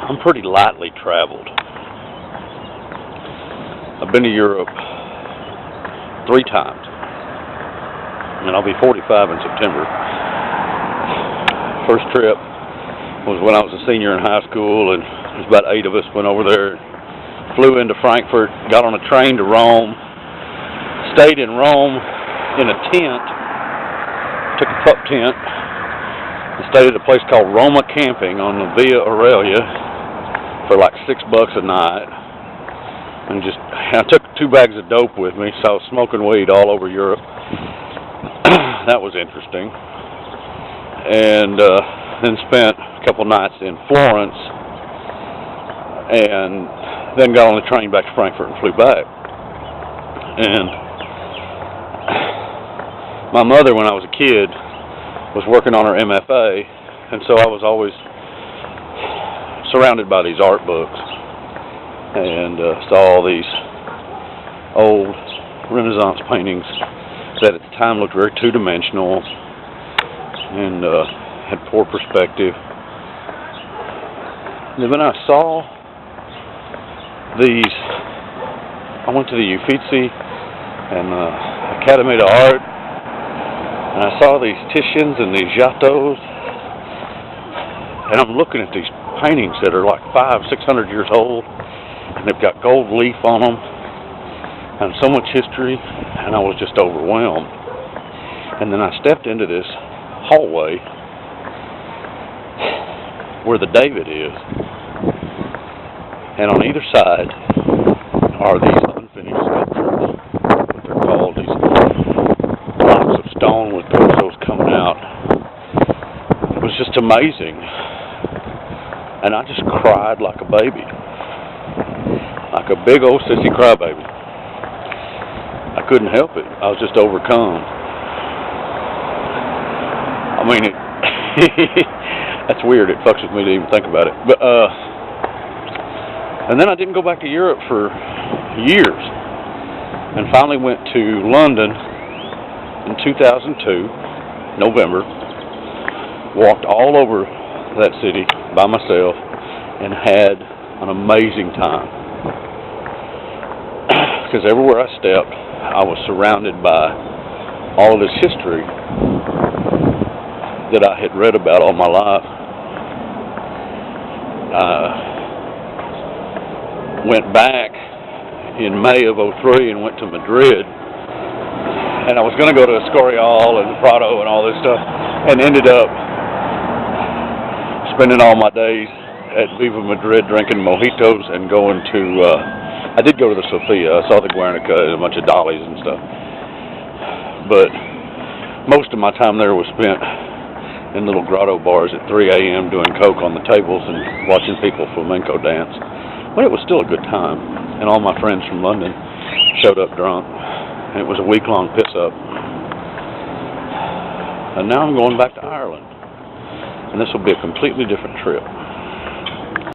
I'm pretty lightly traveled. I've been to Europe 3 times, and I'll be 45 in September. First trip was when I was a senior in high school, and there's about 8 of us went over there, flew into Frankfurt, got on a train to Rome, stayed in Rome in a tent, took a pup tent, and stayed at a place called Roma Camping on the Via Aurelia for like $6 a night. And I took 2 bags of dope with me, so I was smoking weed all over Europe. That was interesting. And then spent a couple nights in Florence, and then got on the train back to Frankfurt and flew back. And my mother, when I was a kid, was working on her MFA, and so I was always surrounded by these art books, and saw all these old Renaissance paintings that at the time looked very two-dimensional and had poor perspective. And then I saw these, I went to the Uffizi and Academy d'Art, and I saw these Titians and these Giottos, and I'm looking at these paintings that are like 500-600 years old, and they've got gold leaf on them and so much history, and I was just overwhelmed. And then I stepped into this hallway where the David is, and on either side are these unfinished sculptures, what they're called, these blocks of stone with torsos coming out. It was just amazing. And I just cried like a baby. Like a big old sissy crybaby. I couldn't help it. I was just overcome. I mean, that's weird. It fucks with me to even think about it. But, and then I didn't go back to Europe for years. And finally went to London in 2002, November. Walked all over that city by myself and had an amazing time, because everywhere I stepped I was surrounded by all of this history that I had read about all my life. Went back in May of '03 and went to Madrid, and I was going to go to Escorial and Prado and all this stuff, and ended up spending all my days at Viva Madrid drinking mojitos and going to, I did go to the Sofia. I saw the Guernica and a bunch of dollies and stuff. But most of my time there was spent in little grotto bars at 3 a.m. doing coke on the tables and watching people flamenco dance. But it was still a good time. And all my friends from London showed up drunk. And it was a week-long piss-up. And now I'm going back to Ireland. And this will be a completely different trip.